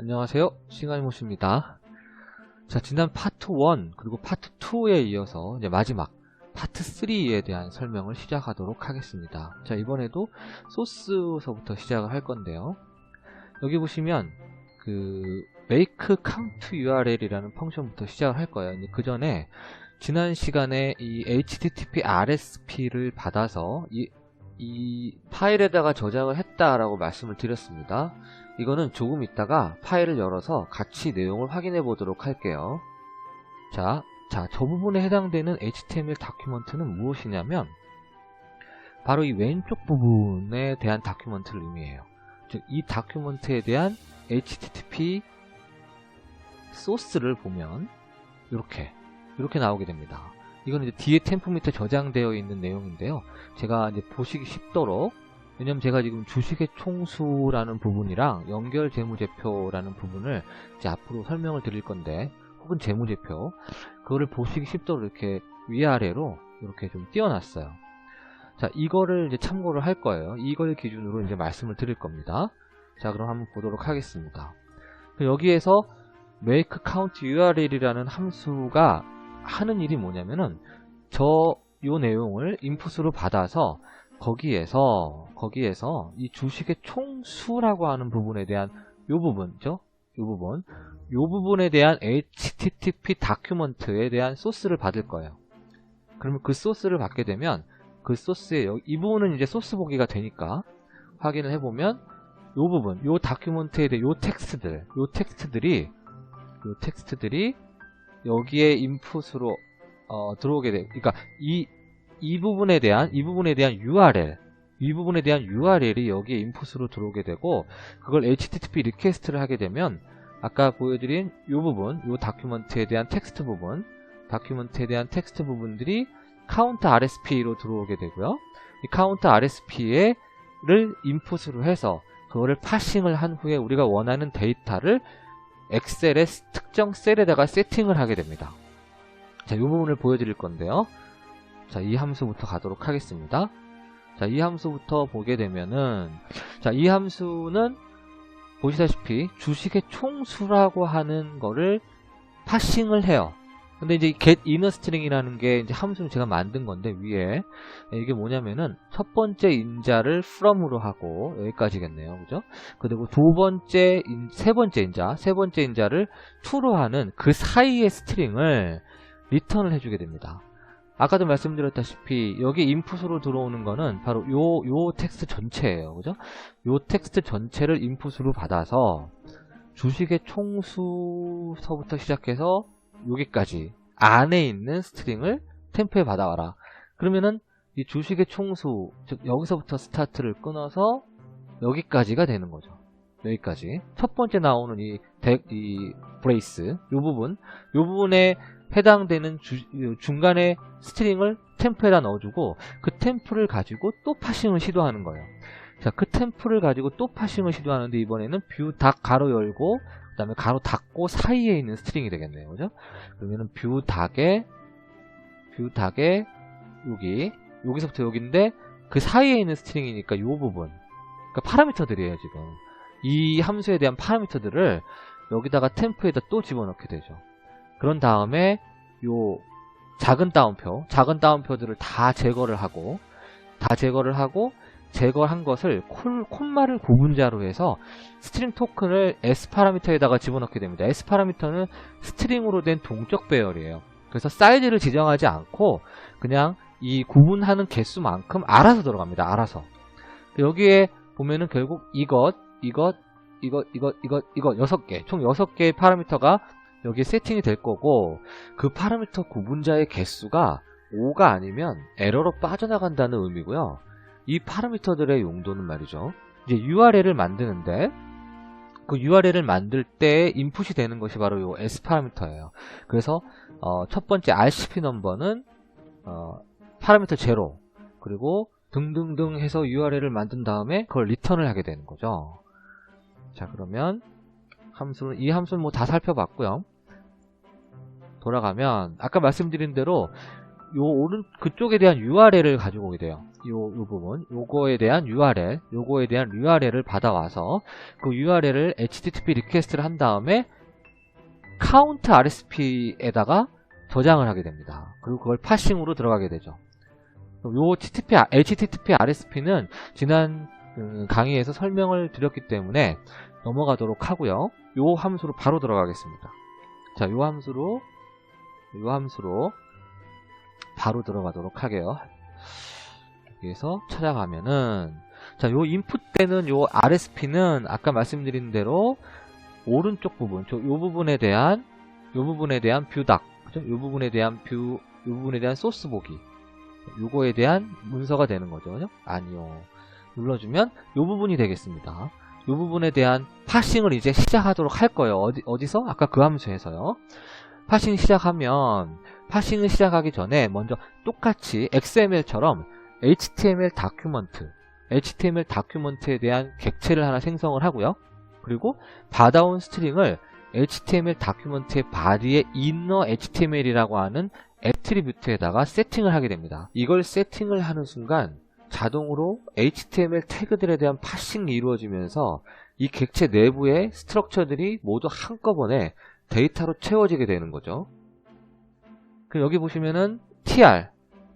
안녕하세요. 싱알못입니다. 자, 지난 파트 1 그리고 파트 2에 이어서 이제 마지막 파트 3에 대한 설명을 시작하도록 하겠습니다. 자, 이번에도 소스서부터 시작을 할 건데요. 여기 보시면 그 make count url이라는 펑션부터 시작을 할 거예요. 그 전에 지난 시간에 이 http RSP를 받아서 이 파일에다가 저장을 했다라고 말씀을 드렸습니다. 이거는 조금 있다가 파일을 열어서 같이 내용을 확인해 보도록 할게요. 자, 저 부분에 해당되는 HTML 다큐먼트는 무엇이냐면 바로 이 왼쪽 부분에 대한 다큐먼트를 의미해요. 즉, 이 다큐먼트에 대한 HTTP 소스를 보면 이렇게 나오게 됩니다. 이건 이제 뒤에 템프 밑에 저장되어 있는 내용인데요. 제가 이제 보시기 쉽도록, 왜냐면 제가 지금 주식의 총수라는 부분이랑 연결 재무제표라는 부분을 이제 앞으로 설명을 드릴 건데, 혹은 재무제표, 그거를 보시기 쉽도록 이렇게 위아래로 이렇게 좀 띄워놨어요. 자, 이거를 이제 참고를 할 거예요. 이걸 기준으로 이제 말씀을 드릴 겁니다. 자, 그럼 한번 보도록 하겠습니다. 여기에서 make count url이라는 함수가 하는 일이 뭐냐면은 요 내용을 인풋으로 받아서 거기에서 이 주식의 총수라고 하는 부분에 대한 요 부분이죠. 요 부분에 대한 HTTP 다큐먼트에 대한 소스를 받을 거예요. 그러면 그 소스를 받게 되면 그 소스에 이 부분은 이제 소스 보기가 되니까 확인을 해보면 요 부분, 요 다큐먼트에 대한 요 텍스트들이 여기에 인풋으로 들어오게 돼. 그러니까 이 부분에 대한 URL이 여기에 인풋으로 들어오게 되고, 그걸 HTTP 리퀘스트를 하게 되면 아까 보여드린 요 부분, 요 다큐먼트에 대한 텍스트 부분들이 count RSP로 들어오게 되고요. 이 count RSP를 인풋으로 해서 그거를 파싱을 한 후에 우리가 원하는 데이터를 엑셀의 특정 셀에다가 세팅을 하게 됩니다. 자, 이 부분을 보여드릴 건데요. 자, 이 함수부터 가도록 하겠습니다. 자, 이 함수부터 보게 되면은, 자, 이 함수는 보시다시피 주식의 총수라고 하는 거를 파싱을 해요. 근데 이제 get inner string이라는 게 이제 함수는 제가 만든 건데, 위에 이게 뭐냐면은 첫 번째 인자를 from으로 하고, 여기까지겠네요, 그죠? 그리고 세 번째 인자를 to로 하는 그 사이의 스트링을 리턴을 해주게 됩니다. 아까도 말씀드렸다시피 여기 인풋으로 들어오는 거는 바로 요 텍스트 전체예요, 그죠? 요 텍스트 전체를 인풋으로 받아서 주식의 총수서부터 시작해서 여기까지 안에 있는 스트링을 템프에 받아와라. 그러면은 이 주식의 총수, 즉 여기서부터 스타트를 끊어서 여기까지가 되는 거죠. 여기까지 첫 번째 나오는 이 브레이스, 요 부분에 해당되는 중간에 스트링을 템프에다 넣어주고, 그 템프를 가지고 또 파싱을 시도하는 거예요. 자, 그 템프를 가지고 또 파싱을 시도하는데, 이번에는 뷰 닫 가로 열고 그 다음에 가로 닫고 사이에 있는 스트링이 되겠네요, 그죠? 그러면은 뷰 닫에 여기서부터 여기인데 그 사이에 있는 스트링이니까 요 부분, 그러니까 파라미터들이에요. 지금 이 함수에 대한 파라미터들을 여기다가 템프에다 또 집어넣게 되죠. 그런 다음에 요 작은 따옴표들을 다 제거를 하고 제거한 것을 콤마를 구분자로 해서 스트링 토큰을 S 파라미터에다가 집어넣게 됩니다. S 파라미터는 스트링으로 된 동적 배열이에요. 그래서 사이즈를 지정하지 않고 그냥 이 구분하는 개수만큼 알아서 들어갑니다. 알아서. 여기에 보면은 결국 이것 6개, 총 6개의 파라미터가 여기에 세팅이 될 거고, 그 파라미터 구분자의 개수가 5가 아니면 에러로 빠져나간다는 의미고요. 이 파라미터들의 용도는 말이죠, 이제 URL을 만드는데, 그 URL을 만들 때 인풋이 되는 것이 바로 요 S 파라미터예요. 그래서 첫 번째 RCP 넘버는 파라미터 0, 그리고 등등등 해서 URL을 만든 다음에 그걸 리턴을 하게 되는 거죠. 자, 그러면 이 함수는 뭐 다 살펴봤고요. 돌아가면 아까 말씀드린 대로 요 오른 그쪽에 대한 URL을 가지고 오게 돼요. 요 부분, 요거에 대한 URL을 받아와서 그 URL을 HTTP 리퀘스트를 한 다음에 count RSP에다가 저장을 하게 됩니다. 그리고 그걸 파싱으로 들어가게 되죠. 요 HTTP RSP는 지난 강의에서 설명을 드렸기 때문에 넘어가도록 하고요. 요 함수로 바로 들어가겠습니다. 자, 요 함수로 바로 들어가도록 하게요. 여기에서 찾아가면은, 자, 요 인풋 때는 요 RSP는 아까 말씀드린 대로 오른쪽 부분, 요 부분에 대한 뷰닥, 그죠? 요 부분에 대한 소스 보기, 요거에 대한 문서가 되는 거죠. 그죠? 아니요. 눌러주면 요 부분이 되겠습니다. 요 부분에 대한 파싱을 이제 시작하도록 할 거예요. 어디서? 아까 그 함수에서요. 파싱을 시작하기 전에 먼저 똑같이 XML처럼 HTML 다큐먼트에 대한 객체를 하나 생성을 하고요. 그리고 받아온 스트링을 HTML 다큐먼트의 body의 inner HTML이라고 하는 애트리뷰트에다가 세팅을 하게 됩니다. 이걸 세팅을 하는 순간 자동으로 HTML 태그들에 대한 파싱이 이루어지면서 이 객체 내부의 스트럭처들이 모두 한꺼번에 데이터로 채워지게 되는 거죠. 그럼 여기 보시면은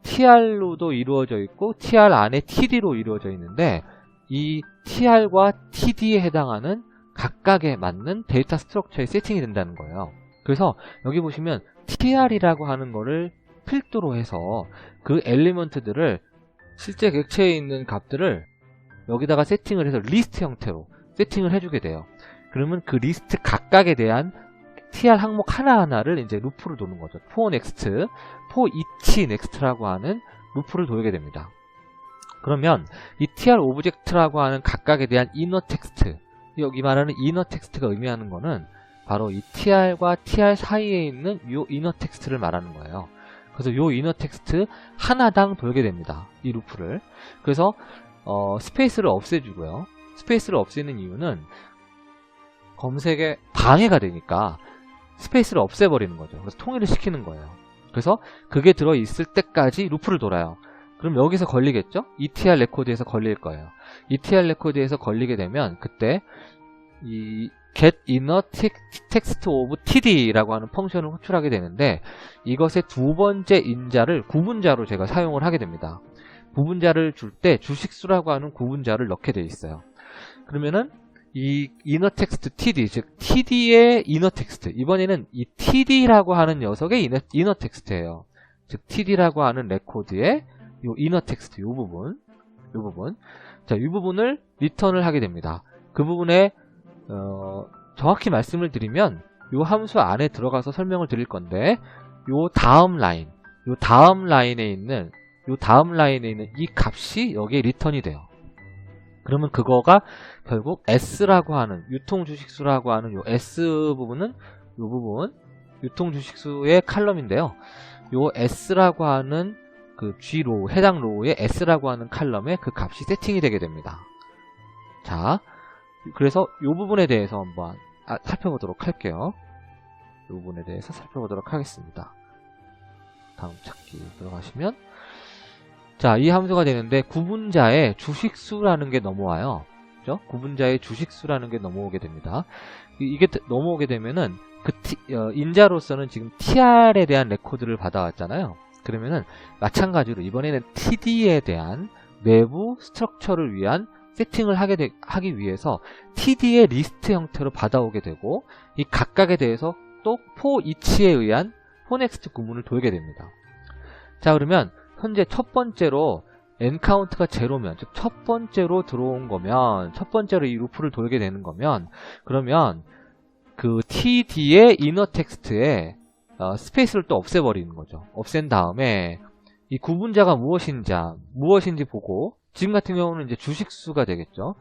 TR로도 이루어져 있고 TR 안에 TD로 이루어져 있는데 이 TR과 TD에 해당하는 각각에 맞는 데이터 스트럭처에 세팅이 된다는 거예요. 그래서 여기 보시면 TR이라고 하는 거를 필두로 해서 그 엘리먼트들을 실제 객체에 있는 값들을 여기다가 세팅을 해서 리스트 형태로 세팅을 해주게 돼요. 그러면 그 리스트 각각에 대한 TR 항목 하나하나를 이제 루프를 도는 거죠. for next, for each next라고 하는 루프를 돌게 됩니다. 그러면 이 TR 오브젝트라고 하는 각각에 대한 inner text, 여기 말하는 inner text가 의미하는 거는 바로 이 TR과 TR 사이에 있는 이 inner text를 말하는 거예요. 그래서 이 inner text 하나당 돌게 됩니다. 이 루프를. 그래서 스페이스를 없애주고요. 스페이스를 없애는 이유는 검색에 방해가 되니까 스페이스를 없애버리는 거죠. 그래서 통일을 시키는 거예요. 그래서 그게 들어있을 때까지 루프를 돌아요. 그럼 여기서 걸리겠죠? ETR 레코드에서 걸릴 거예요. ETR 레코드에서 걸리게 되면 그때 이 get inner text of td라고 하는 펑션을 호출하게 되는데 이것의 두 번째 인자를 구분자로 제가 사용을 하게 됩니다. 구분자를 줄 때 주식수라고 하는 구분자를 넣게 돼 있어요. 그러면은 이 inner text td, 즉 td의 inner text, 이번에는 이 td라고 하는 녀석의 inner text예요. 즉 td라고 하는 레코드의 요 inner text, 요 부분, 자, 이 부분을 리턴을 하게 됩니다. 그 부분에 정확히 말씀을 드리면 요 함수 안에 들어가서 설명을 드릴 건데 요 다음 라인에 있는 이 값이 여기에 리턴이 돼요. 그러면 그거가 결국 S라고 하는 유통주식수라고 하는 요 S 부분은 요 부분 유통주식수의 칼럼인데요. 요 S라고 하는 그 G로 해당 로우의 S라고 하는 칼럼에 그 값이 세팅이 되게 됩니다. 자, 그래서 요 부분에 대해서 한번 살펴보도록 할게요. 요 부분에 대해서 살펴보도록 하겠습니다. 다음 찾기 들어가시면 자, 이 함수가 되는데 구분자의 주식수라는 게 넘어와요. 그죠? 구분자의 주식수라는 게 넘어오게 됩니다. 이게 넘어오게 되면은 그 인자로서는 지금 TR에 대한 레코드를 받아왔잖아요. 그러면은 마찬가지로 이번에는 TD에 대한 내부 스트럭처를 위한 세팅을 하기 위해서 TD의 리스트 형태로 받아오게 되고 이 각각에 대해서 또 for each에 의한 for next 구문을 돌게 됩니다. 자, 그러면 현재 첫 번째로 nCount가 제로면, 즉 첫 번째로 들어온 거면, 첫 번째로 이 루프를 돌게 되는 거면, 그러면 그 td의 inner text에 스페이스를 또 없애버리는 거죠. 없앤 다음에 이 구분자가 무엇인지 보고, 지금 같은 경우는 이제 주식수가 되겠죠.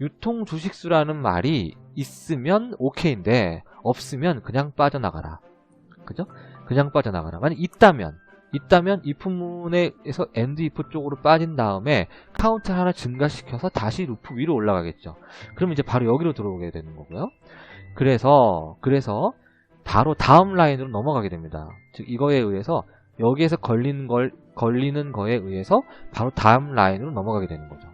유통 주식수라는 말이 있으면 오케이인데 없으면 그냥 빠져나가라. 그죠? 그냥 빠져나가라. 만약 있다면 if 문에서 end if 쪽으로 빠진 다음에 카운트를 하나 증가시켜서 다시 루프 위로 올라가겠죠. 그럼 이제 바로 여기로 들어오게 되는 거고요. 그래서 바로 다음 라인으로 넘어가게 됩니다. 즉 이거에 의해서 여기에서 걸리는 거에 의해서 바로 다음 라인으로 넘어가게 되는 거죠.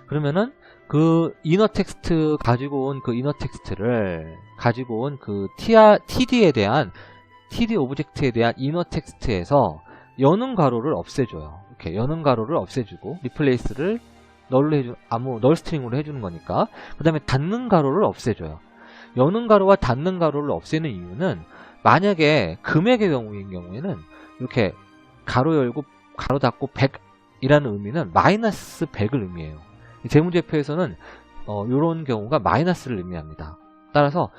그러면은 그 이너 텍스트 가지고 온 그 이너 텍스트를 가지고 온 그 TD에 대한 TD 오브젝트에 대한 이너 텍스트에서 여는 가로를 없애줘요. 이렇게 여는 가로를 없애주고 리플레이스를 널로 해주 널 스트링으로 해주는 거니까. 그 다음에 닫는 가로를 없애줘요. 여는 가로와 닫는 가로를 없애는 이유는 만약에 금액의 경우에는 이렇게 가로 열고 가로 닫고 100이라는 의미는 마이너스 100을 의미해요. 재무제표에서는 이런 경우가 마이너스를 의미합니다. 따라서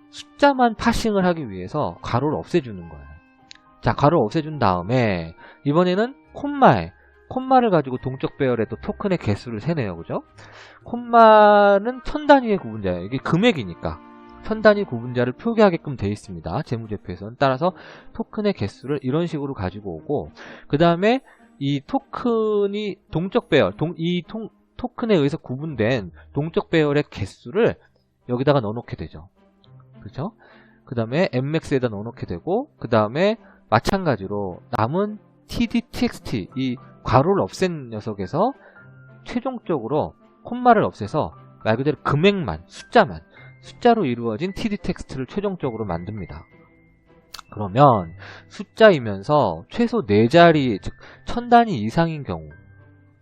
숫자만 파싱을 하기 위해서 가로를 없애주는 거예요. 자, 가로를 없애준 다음에 이번에는 콤마를 가지고 동적 배열의 또 토큰의 개수를 세네요. 그죠? 콤마는 1000단위의 구분자예요. 이게 금액이니까 1000단위 구분자를 표기하게끔 되어 있습니다. 재무제표에서는. 따라서 토큰의 개수를 이런 식으로 가지고 오고, 그 다음에 이 토큰이 동적 배열, 토큰에 의해서 구분된 동적 배열의 개수를 여기다가 넣어놓게 되죠. 그렇죠? 그 다음에 mmax에다 넣어놓게 되고, 그 다음에 마찬가지로 남은 td.txt 이 괄호를 없앤 녀석에서 최종적으로 콤마를 없애서 말 그대로 금액만, 숫자로 이루어진 td 텍스트를 최종적으로 만듭니다. 그러면 숫자이면서 최소 4자리, 즉 1000단위 이상인 경우,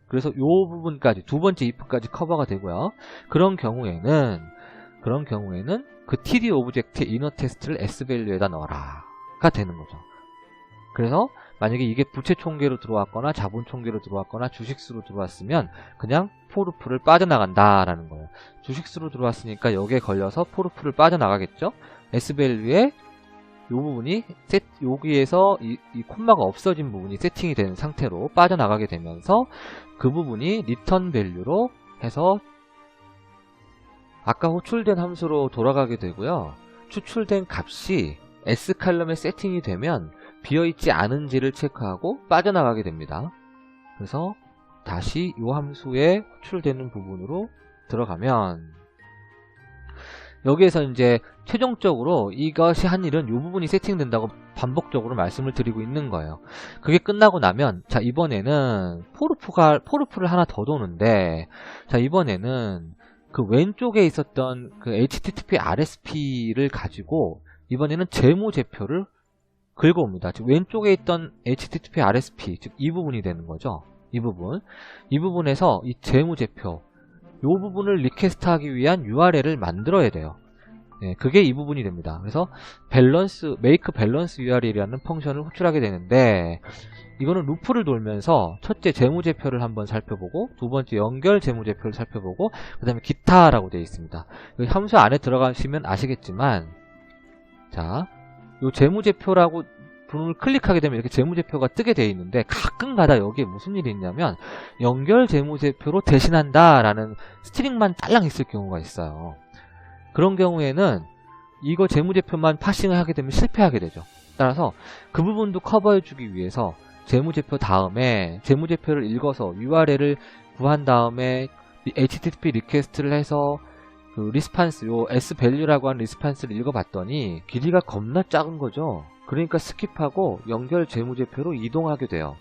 그래서 이 부분까지, 두 번째 if까지 커버가 되고요. 그런 경우에는 그 td 오브젝트의 이너 텍스트를 s밸류에다 넣어라가 되는 거죠. 그래서 만약에 이게 부채 총계로 들어왔거나 자본 총계로 들어왔거나 주식수로 들어왔으면 그냥 포르프를 빠져나간다라는 거예요. 주식수로 들어왔으니까 여기에 걸려서 포르프를 빠져나가겠죠. s밸류에 이 부분이 여기에서 이 콤마가 없어진 부분이 세팅이 된 상태로 빠져나가게 되면서 그 부분이 리턴 밸류로 해서 아까 호출된 함수로 돌아가게 되고요. 추출된 값이 S칼럼에 세팅이 되면 비어있지 않은지를 체크하고 빠져나가게 됩니다. 그래서 다시 이 함수에 호출되는 부분으로 들어가면 여기에서 이제 최종적으로 이것이 한 일은 이 부분이 세팅된다고 반복적으로 말씀을 드리고 있는 거예요. 그게 끝나고 나면 자, 이번에는 포르프를 하나 더 도는데, 자, 이번에는 그 왼쪽에 있었던 그 HTTP RSP를 가지고 이번에는 재무제표를 긁어옵니다. 즉 왼쪽에 있던 HTTP RSP, 즉 이 부분이 되는 거죠. 이 부분에서 이 재무제표, 이 부분을 리퀘스트하기 위한 URL을 만들어야 돼요. 네, 그게 이 부분이 됩니다. 그래서 make balance URL이라는 펑션을 호출하게 되는데, 이거는 루프를 돌면서 첫째 재무제표를 한번 살펴보고, 두 번째 연결 재무제표를 살펴보고, 그 다음에 기타라고 되어 있습니다. 여기 함수 안에 들어가시면 아시겠지만, 자, 요 재무제표라고 부분을 클릭하게 되면 이렇게 재무제표가 뜨게 되어 있는데, 가끔 가다 여기에 무슨 일이 있냐면 연결 재무제표로 대신한다 라는 스트링만 딸랑 있을 경우가 있어요. 그런 경우에는 이거 재무제표만 파싱을 하게 되면 실패하게 되죠. 따라서 그 부분도 커버해 주기 위해서 재무제표 다음에 재무제표를 읽어서 URL을 구한 다음에 HTTP 리퀘스트를 해서 그 리스판스, 요 svalue라고 하는 리스판스를 읽어봤더니 길이가 겁나 작은 거죠. 그러니까 스킵하고 연결 재무제표로 이동하게 돼요.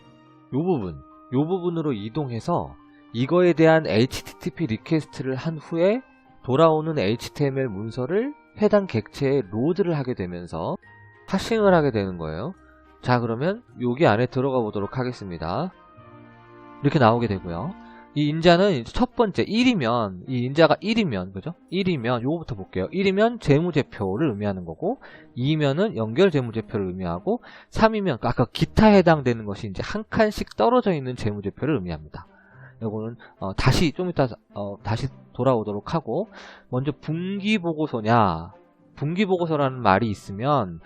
요 부분으로 이동해서 이거에 대한 HTTP 리퀘스트를 한 후에 돌아오는 HTML 문서를 해당 객체에 로드를 하게 되면서 파싱을 하게 되는 거예요. 자, 그러면 여기 안에 들어가 보도록 하겠습니다. 이렇게 나오게 되고요. 이 인자는 첫 번째 1이면, 이 인자가 1이면, 그죠? 1이면 요거부터 볼게요. 1이면 재무제표를 의미하는 거고, 2면은 연결 재무제표를 의미하고, 3이면 아까 기타에 해당되는 것이 이제 한 칸씩 떨어져 있는 재무제표를 의미합니다. 요거는 다시 좀 이따 다시 돌아오도록 하고, 먼저 분기보고서냐, 분기보고서라는 말이 있으면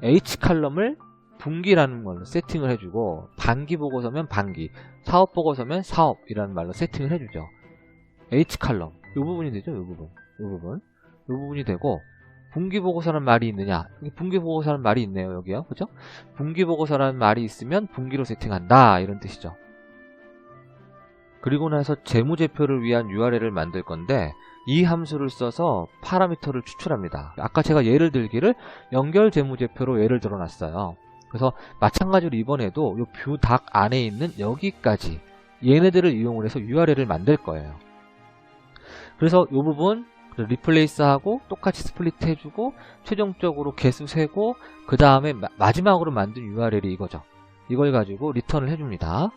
H칼럼을 분기라는 걸로 세팅을 해주고, 반기보고서면 반기, 사업보고서면 사업이라는 말로 세팅을 해주죠. H칼럼, 이 부분이 되죠. 이 부분이 되고, 분기보고서라는 말이 있느냐, 분기보고서라는 말이 있네요. 여기요, 그죠? 분기보고서라는 말이 있으면 분기로 세팅한다, 이런 뜻이죠. 그리고 나서 재무제표를 위한 URL을 만들 건데, 이 함수를 써서 파라미터를 추출합니다. 아까 제가 예를 들기를 연결 재무제표로 예를 들어놨어요. 그래서 마찬가지로 이번에도 이 뷰닥 안에 있는 여기까지 얘네들을 이용을 해서 URL을 만들 거예요. 그래서 이 부분 리플레이스 하고 똑같이 스플릿 해주고 최종적으로 개수 세고 그 다음에 마지막으로 만든 URL이 이거죠. 이걸 가지고 리턴을 해줍니다.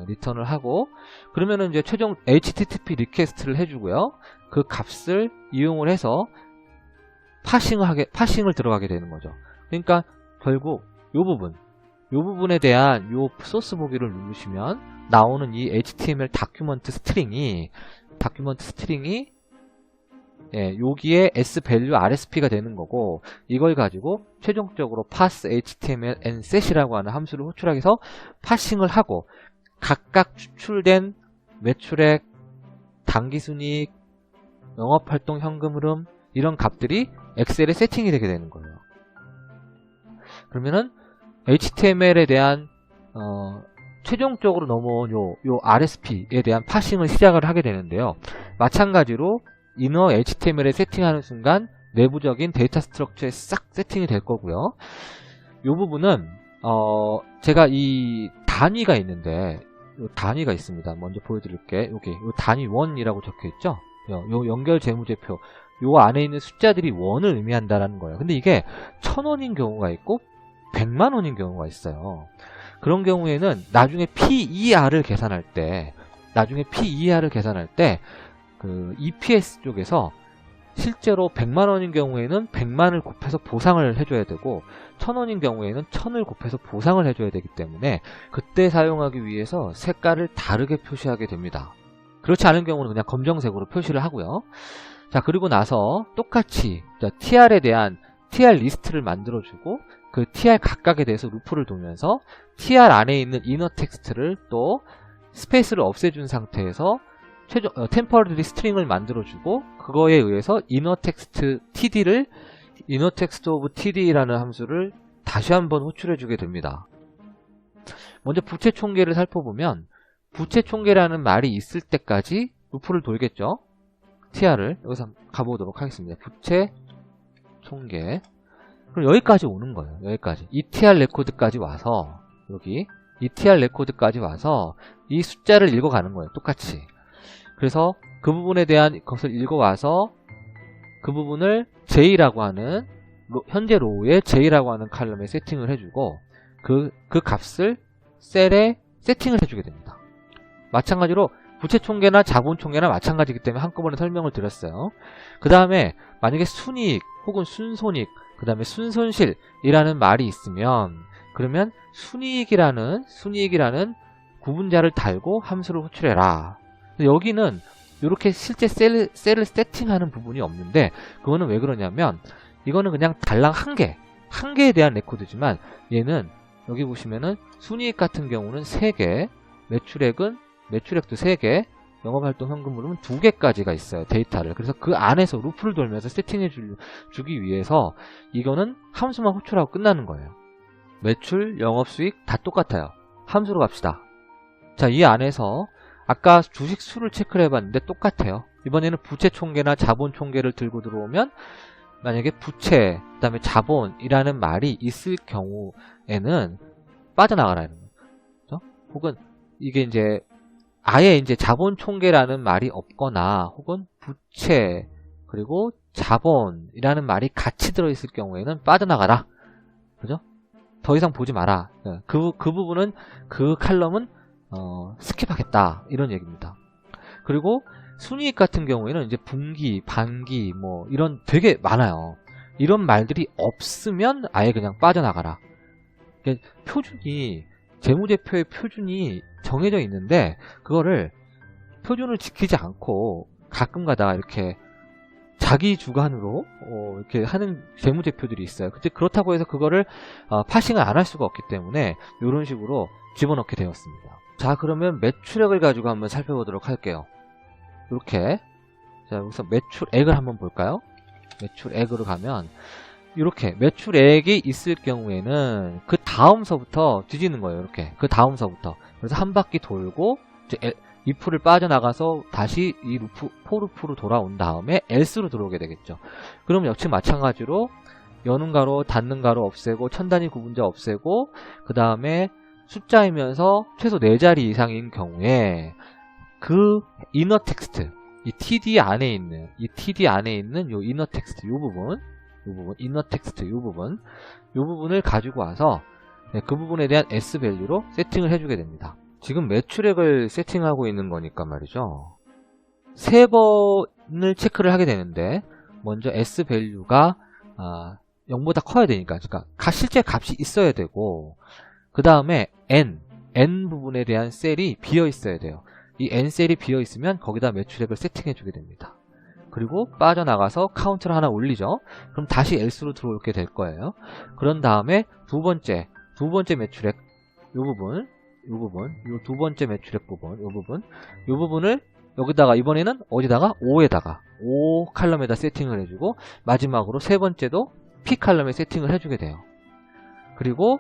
리턴을 하고 그러면은 이제 최종 HTTP 리퀘스트를 해주고요. 그 값을 이용을 해서 파싱을 들어가게 되는 거죠. 그러니까 결국 이 부분에 대한 요 소스 보기를 누르시면 나오는 이 HTML 다큐먼트 스트링이 여기에 sValue RSP가 되는 거고 이걸 가지고 최종적으로 pass HTML and set이라고 하는 함수를 호출하게 해서 파싱을 하고 각각 추출된 매출액, 당기순이익, 영업활동 현금 흐름 이런 값들이 엑셀에 세팅이 되게 되는 거예요. 그러면은 HTML에 대한 최종적으로 넘어온 요 RSP에 대한 파싱을 시작을 하게 되는데요. 마찬가지로 이너 HTML에 세팅하는 순간 내부적인 데이터 스트럭처에 싹 세팅이 될 거고요. 요 부분은 제가 이 단위가 있는데 요 단위가 있습니다. 먼저 보여드릴게. 여기 요 단위 1이라고 적혀있죠. 요 연결 재무제표 요 안에 있는 숫자들이 1을 의미한다라는 거예요. 근데 이게 1000원인 경우가 있고 100만원인 경우가 있어요. 그런 경우에는 나중에 PER을 계산할 때 그 EPS 쪽에서 실제로 100만원인 경우에는 100만을 곱해서 보상을 해줘야 되고 1000원인 경우에는 1000을 곱해서 보상을 해줘야 되기 때문에 그때 사용하기 위해서 색깔을 다르게 표시하게 됩니다. 그렇지 않은 경우는 그냥 검정색으로 표시를 하고요. 자, 그리고 나서 똑같이 TR에 대한 TR 리스트를 만들어주고 그 TR 각각에 대해서 루프를 돌면서 TR 안에 있는 이너 텍스트를 또 스페이스를 없애준 상태에서 템퍼러리 스트링을 만들어주고 그거에 의해서 이너 텍스트 TD를 이너 텍스트 오브 TD라는 함수를 다시 한번 호출해주게 됩니다. 먼저 부채 총계를 살펴보면 부채 총계라는 말이 있을 때까지 루프를 돌겠죠. TR을 여기서 가보도록 하겠습니다. 부채 총계. 그럼 여기까지 오는 거예요. 여기까지. ETR 레코드까지 와서 여기 ETR 레코드까지 와서 이 숫자를 읽어가는 거예요. 똑같이. 그래서 그 부분에 대한 것을 읽어와서 그 부분을 J라고 하는 현재 로우에 J라고 하는 칼럼에 세팅을 해주고 그 값을 셀에 세팅을 해주게 됩니다. 마찬가지로 부채 총계나 자본 총계나 마찬가지이기 때문에 한꺼번에 설명을 드렸어요. 그 다음에 만약에 순이익 혹은 순손익 그 다음에 순손실이라는 말이 있으면 그러면 순이익이라는 구분자를 달고 함수를 호출해라. 여기는 이렇게 실제 셀을 세팅하는 부분이 없는데 그거는 왜 그러냐면 이거는 그냥 달랑 한 개에 대한 레코드지만 얘는 여기 보시면은 순이익 같은 경우는 3개, 매출액도 3개, 영업활동 현금 흐름은 2개까지가 있어요. 데이터를. 그래서 그 안에서 루프를 돌면서 세팅해 주기 위해서 이거는 함수만 호출하고 끝나는 거예요. 매출, 영업수익 다 똑같아요. 함수로 갑시다. 자, 이 안에서 아까 주식 수를 체크를 해봤는데 똑같아요. 이번에는 부채 총계나 자본 총계를 들고 들어오면 만약에 부채, 그 다음에 자본이라는 말이 있을 경우에는 빠져나가라는 거죠. 혹은 이게 이제 아예 이제 자본 총계라는 말이 없거나 혹은 부채 그리고 자본이라는 말이 같이 들어있을 경우에는 빠져나가라. 그죠? 더 이상 보지 마라. 그 부분은 그 칼럼은 스킵하겠다 이런 얘기입니다. 그리고 순이익 같은 경우에는 이제 분기, 반기 뭐 이런 되게 많아요. 이런 말들이 없으면 아예 그냥 빠져나가라. 표준이 재무제표의 표준이 정해져 있는데 그거를 표준을 지키지 않고 가끔 가다가 이렇게 자기 주관으로 이렇게 하는 재무제표들이 있어요. 근데 그렇다고 해서 그거를 파싱을 안 할 수가 없기 때문에 이런 식으로 집어넣게 되었습니다. 자, 그러면 매출액을 가지고 한번 살펴보도록 할게요. 이렇게 자, 여기서 매출액을 한번 볼까요? 매출액으로 가면 이렇게 매출액이 있을 경우에는 그 다음서부터 뒤지는 거예요. 이렇게 그 다음서부터. 그래서 한 바퀴 돌고 이제 if를 빠져나가서 다시 이 루프, 포루프로 돌아온 다음에 else로 들어오게 되겠죠. 그럼 역시 마찬가지로 여는 가로, 닫는 가로 없애고, 천단위 구분자 없애고, 그 다음에 숫자이면서 최소 4자리 이상인 경우에 그 이너 텍스트, 이 TD 안에 있는 요 이너 텍스트, 요 부분, 이너 텍스트 요 부분을 가지고 와서 그 부분에 대한 S 밸류로 세팅을 해주게 됩니다. 지금 매출액을 세팅하고 있는 거니까 말이죠. 3번을 체크를 하게 되는데, 먼저 S 밸류가 0보다 커야 되니까, 그러니까 실제 값이 있어야 되고, 그 다음에 N 부분에 대한 셀이 비어 있어야 돼요. 이 N 셀이 비어 있으면 거기다 매출액을 세팅해 주게 됩니다. 그리고 빠져나가서 카운트를 하나 올리죠. 그럼 다시 else로 들어오게 될 거예요. 그런 다음에 두 번째 매출액 요 두 번째 매출액 부분 요 부분을 여기다가 이번에는 어디다가 5 칼럼에다 세팅을 해주고, 마지막으로 세 번째도 P 칼럼에 세팅을 해주게 돼요. 그리고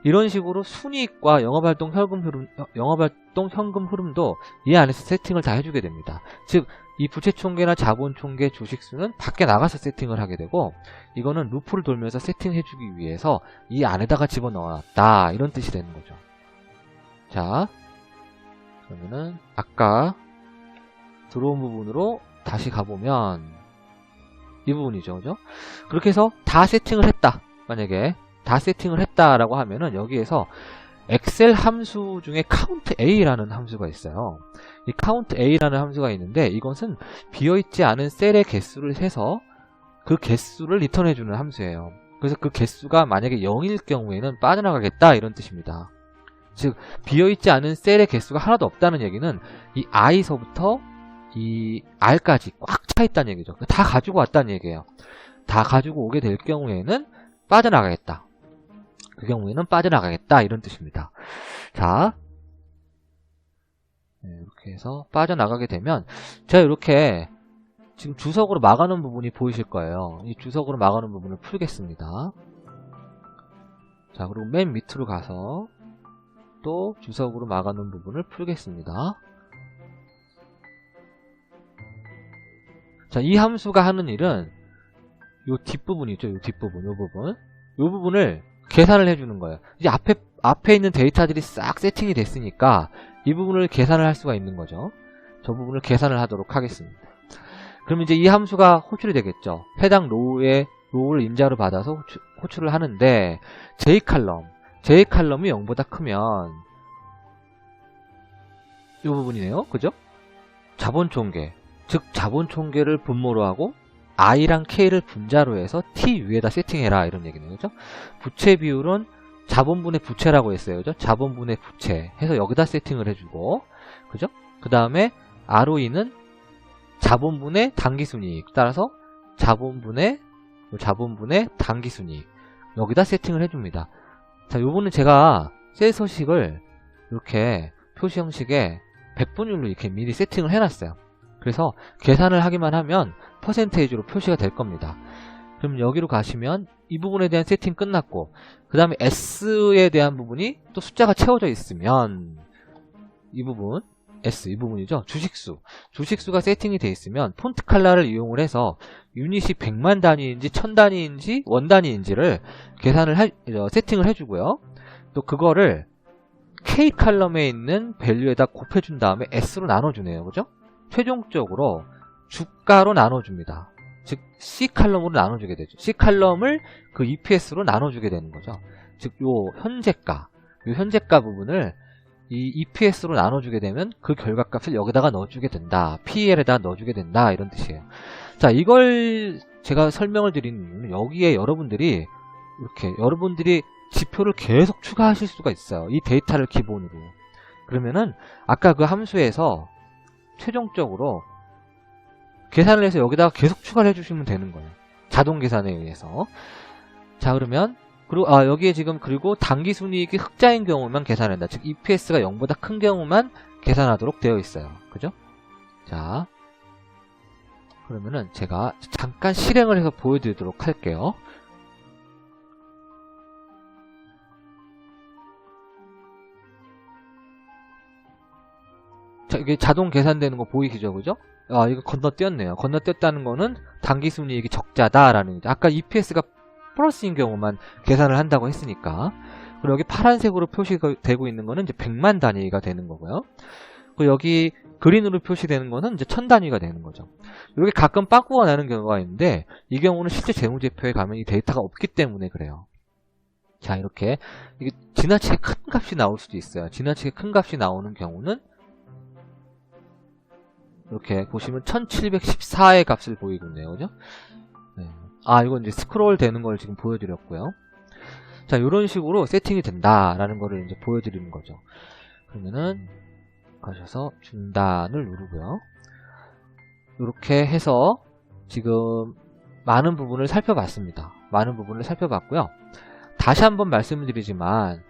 이런 식으로 순이익과 영업활동 현금 흐름도 이 안에서 세팅을 다 해주게 됩니다. 즉, 이 부채총계나 자본총계 주식수는 밖에 나가서 세팅을 하게 되고, 이거는 루프를 돌면서 세팅해주기 위해서 이 안에다가 집어넣어놨다, 이런 뜻이 되는 거죠. 자, 그러면은 아까 들어온 부분으로 다시 가보면 이 부분이죠, 그죠? 그렇게 해서 다 세팅을 했다. 만약에 다 세팅을 했다라고 하면은 여기에서 엑셀 함수 중에 COUNTA라는 함수가 있어요. 이 COUNTA라는 함수가 있는데, 이것은 비어있지 않은 셀의 개수를 세서 그 개수를 리턴해주는 함수예요. 그래서 그 개수가 만약에 0일 경우에는 빠져나가겠다, 이런 뜻입니다. 즉, 비어있지 않은 셀의 개수가 하나도 없다는 얘기는 이 I서부터 이 R까지 꽉 차 있다는 얘기죠. 다 가지고 왔다는 얘기예요. 다 가지고 오게 될 경우에는 빠져나가겠다. 그 경우에는 빠져나가겠다, 이런 뜻입니다. 자, 이렇게 해서 빠져나가게 되면, 제가 이렇게 지금 주석으로 막아놓은 부분이 보이실 거예요. 이 주석으로 막아놓은 부분을 풀겠습니다. 자, 그리고 맨 밑으로 가서 또 주석으로 막아놓은 부분을 풀겠습니다. 자, 이 함수가 하는 일은 요 뒷부분 있죠? 요 뒷부분, 요 부분을 계산을 해주는 거예요. 이제 앞에 있는 데이터들이 싹 세팅이 됐으니까 이 부분을 계산을 할 수가 있는 거죠. 저 부분을 계산을 하도록 하겠습니다. 그럼 이제 이 함수가 호출이 되겠죠. 해당 로우를 임자로 받아서 호출을 하는데, J칼럼이 0보다 크면 이 부분이네요. 그죠? 자본총계, 즉 자본총계를 분모로 하고 I랑 K를 분자로 해서 T 위에다 세팅해라, 이런 얘기네요. 그죠? 부채 비율은 자본분의 부채라고 했어요. 그죠? 자본분의 부채 해서 여기다 세팅을 해주고, 그죠? 그 다음에 ROE는 자본분의 당기순이익, 따라서 자본분의 당기순이익 여기다 세팅을 해줍니다. 자, 요거는 제가 셀 서식을 이렇게 표시 형식의 백분율로 이렇게 미리 세팅을 해놨어요. 그래서 계산을 하기만 하면 퍼센테이지로 표시가 될 겁니다. 그럼 여기로 가시면 이 부분에 대한 세팅 끝났고, 그 다음에 S에 대한 부분이 또 숫자가 채워져 있으면 이 부분, S 이 부분이죠. 주식수가 세팅이 되어 있으면 폰트 컬러를 이용을 해서 유닛이 100만 단위인지 1000 단위인지 원 단위인지를 세팅을 해주고요. 또 그거를 K 칼럼에 있는 밸류에다 곱해준 다음에 S로 나눠주네요. 그죠? 최종적으로 주가로 나눠줍니다. 즉 C 칼럼으로 나눠주게 되죠. C 칼럼을 그 EPS로 나눠주게 되는 거죠. 즉 요 현재가 부분을 이 EPS로 나눠주게 되면 그 결과값을 여기다가 넣어주게 된다. PEL에다 넣어주게 된다. 이런 뜻이에요. 자, 이걸 제가 설명을 드리는 이유는 여기에 여러분들이 지표를 계속 추가하실 수가 있어요. 이 데이터를 기본으로. 그러면은 아까 그 함수에서 최종적으로 계산을 해서 여기다가 계속 추가를 해주시면 되는 거예요. 자동 계산에 의해서. 자, 그러면 여기에 지금 그리고 당기순이익이 흑자인 경우만 계산한다. 즉 EPS가 0보다 큰 경우만 계산하도록 되어 있어요. 그죠? 자, 그러면은 제가 잠깐 실행을 해서 보여드리도록 할게요. 자, 이게 자동 계산되는 거 보이시죠, 그죠? 이거 건너뛰었네요. 건너뛰었다는 거는 당기순이익이 적자다라는 거죠. 아까 EPS가 플러스인 경우만 계산을 한다고 했으니까. 그리고 여기 파란색으로 표시되고 있는 거는 이제 100만 단위가 되는 거고요. 그리고 여기 그린으로 표시되는 거는 이제 1000단위가 되는 거죠. 이렇게 가끔 빠꾸가 나는 경우가 있는데 이 경우는 실제 재무제표에 가면 이 데이터가 없기 때문에 그래요. 자, 이렇게 이게 지나치게 큰 값이 나올 수도 있어요. 지나치게 큰 값이 나오는 경우는 이렇게 보시면 1714의 값을 보이고 있네요. 그죠? 네. 이건 이제 스크롤 되는 걸 지금 보여드렸고요. 자, 이런 식으로 세팅이 된다라는 거를 이제 보여드리는 거죠. 그러면은 가셔서 중단을 누르고요. 이렇게 해서 지금 많은 부분을 살펴봤습니다. 많은 부분을 살펴봤고요. 다시 한번 말씀을 드리지만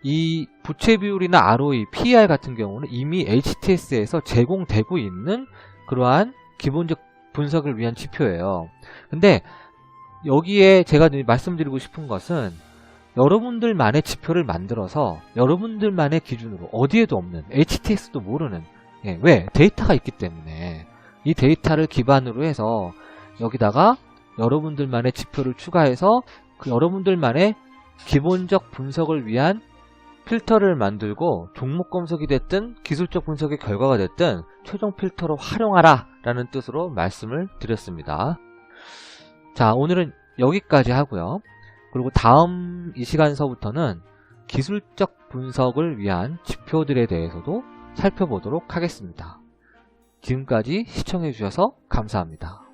이 부채 비율이나 ROE, PER 같은 경우는 이미 HTS에서 제공되고 있는 그러한 기본적 분석을 위한 지표예요. 근데 여기에 제가 말씀드리고 싶은 것은 여러분들만의 지표를 만들어서 여러분들만의 기준으로 어디에도 없는, HTS도 모르는, 왜? 데이터가 있기 때문에 이 데이터를 기반으로 해서 여기다가 여러분들만의 지표를 추가해서 그 여러분들만의 기본적 분석을 위한 필터를 만들고 종목 검색이 됐든 기술적 분석의 결과가 됐든 최종 필터로 활용하라 라는 뜻으로 말씀을 드렸습니다. 자, 오늘은 여기까지 하고요. 그리고 다음 이 시간서부터는 기술적 분석을 위한 지표들에 대해서도 살펴보도록 하겠습니다. 지금까지 시청해 주셔서 감사합니다.